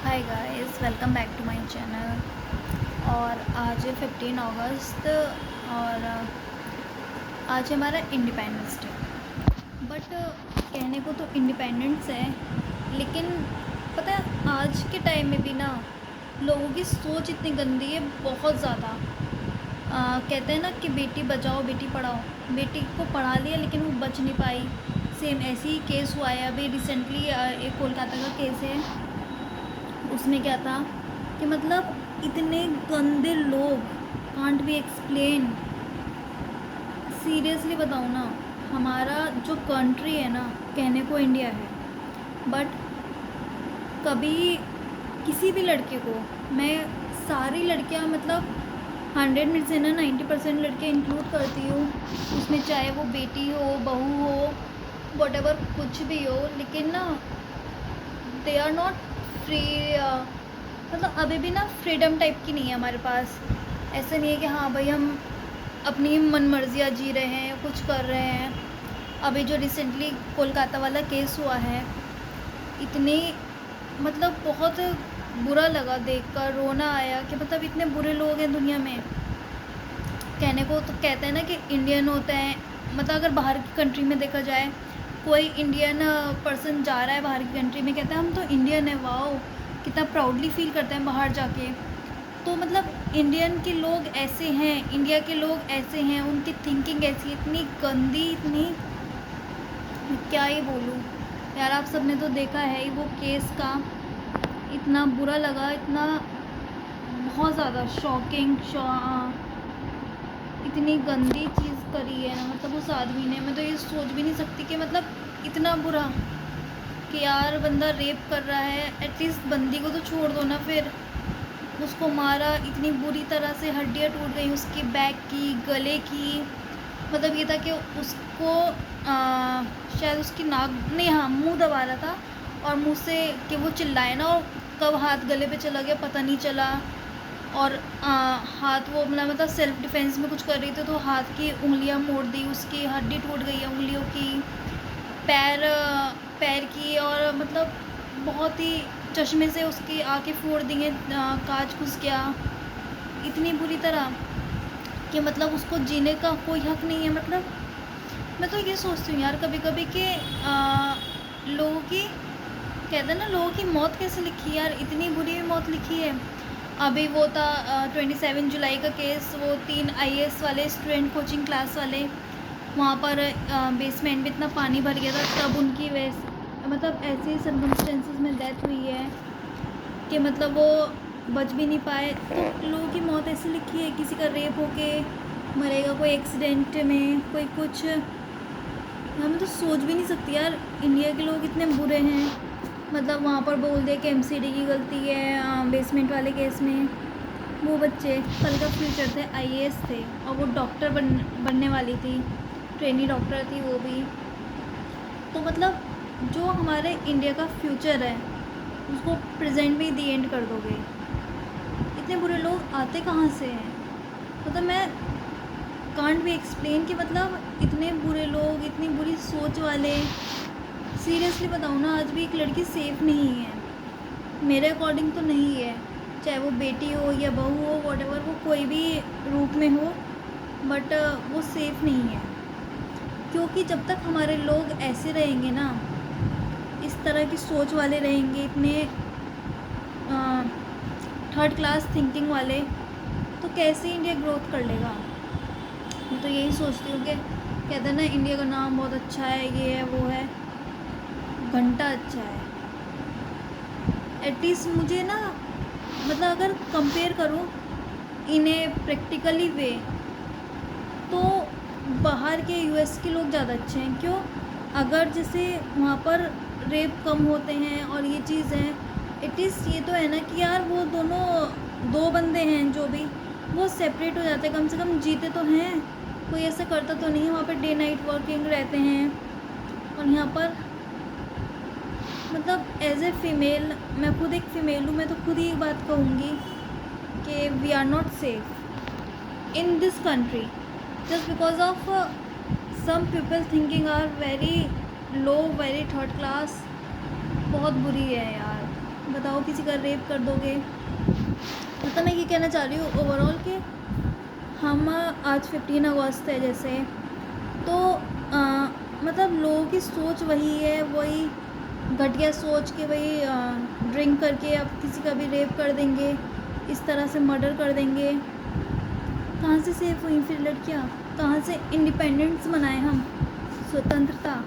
Hi guys, welcome back to my channel. और आज है 15 अगस्त और आज हमारा इंडिपेंडेंस डे। बट कहने को तो इंडिपेंडेंस है, लेकिन पता है आज के टाइम में भी ना लोगों की सोच इतनी गंदी है, बहुत ज़्यादा। कहते हैं ना कि बेटी बचाओ बेटी पढ़ाओ। बेटी को पढ़ा लिया लेकिन वो बच नहीं पाई। सेम ऐसे ही केस हुआ है अभी रिसेंटली। एक कोलकाता का केस है, उसमें क्या था कि मतलब इतने गंदे लोग, कांट बी एक्सप्लेन। सीरियसली बताऊँ ना, हमारा जो कंट्री है ना, कहने को इंडिया है, बट कभी किसी भी लड़के को, मैं सारी लड़कियां मतलब 100 में से ना 90% लड़के इंक्लूड करती हूँ उसमें, चाहे वो बेटी हो बहू हो वॉटेवर कुछ भी हो, लेकिन ना दे आर नॉट फ्री। मतलब अभी भी ना फ्रीडम टाइप की नहीं है हमारे पास। ऐसा नहीं है कि हाँ भाई हम अपनी मन मर्जियाँ जी रहे हैं या कुछ कर रहे हैं। अभी जो रिसेंटली कोलकाता वाला केस हुआ है, इतने मतलब बहुत बुरा लगा देखकर, रोना आया कि मतलब इतने बुरे लोग हैं दुनिया में। कहने को तो कहते हैं ना कि इंडियन होते हैं, मतलब अगर बाहर की कंट्री में देखा जाए, कोई इंडियन पर्सन जा रहा है बाहर की कंट्री में, कहता है हम तो इंडियन है, वाओ कितना प्राउडली फील करते हैं बाहर जाके। तो मतलब इंडियन के लोग ऐसे हैं, इंडिया के लोग ऐसे हैं, उनकी थिंकिंग ऐसी इतनी गंदी, इतनी, मैं क्या ही बोलूँ यार। आप सबने तो देखा है ही वो केस का, इतना बुरा लगा, इतना बहुत ज़्यादा शॉकिंग। इतनी गंदी चीज़ करी है ना, मतलब उस आदमी ने, मैं तो ये सोच भी नहीं सकती कि मतलब इतना बुरा कि यार बंदा रेप कर रहा है, एटलीस्ट बंदी को तो छोड़ दो ना। फिर उसको मारा इतनी बुरी तरह से, हड्डियाँ टूट गई उसकी, बैक की, गले की। मतलब ये था कि उसको शायद उसकी नाक नहीं, हाँ मुंह दबा रहा था, और मुंह से कि वो चिल्लाए ना, और कब हाथ गले पे चला गया पता नहीं चला। और हाथ वो मतलब सेल्फ डिफेंस में कुछ कर रही थी तो हाथ की उंगलियां मोड़ दी, उसकी हड्डी टूट गई है उंगलियों की, पैर की। और मतलब बहुत ही चश्मे से उसकी आँखें फोड़ दी हैं, कांच घुस गया इतनी बुरी तरह कि मतलब उसको जीने का कोई हक नहीं है। मतलब मैं तो ये सोचती हूँ यार कभी कभी कि लोगों की, कहते हैं ना लोगों की मौत कैसे लिखी है यार, इतनी बुरी मौत लिखी है। अभी वो था 27 जुलाई का केस, वो 3 IAS वाले स्टूडेंट, कोचिंग क्लास वाले, वहाँ पर बेसमेंट में इतना पानी भर गया था, तब उनकी मतलब ऐसे सर्कमस्टेंसेस में डेथ हुई है कि मतलब वो बच भी नहीं पाए। तो लोगों की मौत ऐसे लिखी है, किसी का रेप होके मरेगा, कोई एक्सीडेंट में, कोई कुछ। मैं तो सोच भी नहीं सकती यार, इंडिया के लोग इतने बुरे हैं। मतलब वहाँ पर बोल दिया कि MCD की गलती है बेसमेंट वाले केस में। वो बच्चे कल का फ्यूचर थे, IAS थे, और वो डॉक्टर बनने वाली थी, ट्रेनी डॉक्टर थी वो भी। तो मतलब जो हमारे इंडिया का फ्यूचर है उसको प्रेजेंट में ही दी एंड कर दोगे। इतने बुरे लोग आते कहाँ से हैं, मतलब मैं कांट भी एक्सप्लेन कि मतलब इतने बुरे लोग, इतनी बुरी सोच वाले। सीरियसली बताऊँ ना, आज भी एक लड़की सेफ़ नहीं है मेरे अकॉर्डिंग तो नहीं है, चाहे वो बेटी हो या बहू हो, वॉटेवर वो कोई भी रूप में हो, बट वो सेफ़ नहीं है। क्योंकि जब तक हमारे लोग ऐसे रहेंगे ना, इस तरह की सोच वाले रहेंगे, इतने थर्ड क्लास थिंकिंग वाले, तो कैसे इंडिया ग्रोथ कर लेगा। मैं तो यही सोचती हूँ कि कहते हैं ना इंडिया का नाम बहुत अच्छा है, ये है वो है, घंटा अच्छा है। एटलीस्ट मुझे ना, मतलब अगर कंपेयर करूँ इन्हें प्रैक्टिकली वे, तो बाहर के US के लोग ज़्यादा अच्छे हैं। क्यों? अगर जैसे वहाँ पर रेप कम होते हैं और ये चीज़ है, एटलीस्ट ये तो है ना कि यार वो दोनों, दो बंदे हैं जो भी, वो सेपरेट हो जाते हैं, कम से कम जीते तो हैं। कोई ऐसा करता तो नहीं है, वहाँ पर डे नाइट वर्किंग रहते हैं। और यहाँ पर मतलब एज ए फ़ीमेल, मैं खुद एक फ़ीमेल हूँ, मैं तो खुद ही एक बात कहूँगी कि we are not safe in this country, just because of some people thinking are very low, very third class. बहुत बुरी है यार, बताओ किसी का रेप कर दोगे। मतलब मैं ये कहना चाह रही हूँ ओवरऑल कि हम आज 15 अगस्त है जैसे, तो मतलब लोगों की सोच वही है, वही घटिया सोच के वही ड्रिंक करके अब किसी का भी रेप कर देंगे, इस तरह से मर्डर कर देंगे। कहाँ से सेफ हुई फिर लड़कियाँ, कहाँ से इंडिपेंडेंस मनाएं हम, स्वतंत्रता।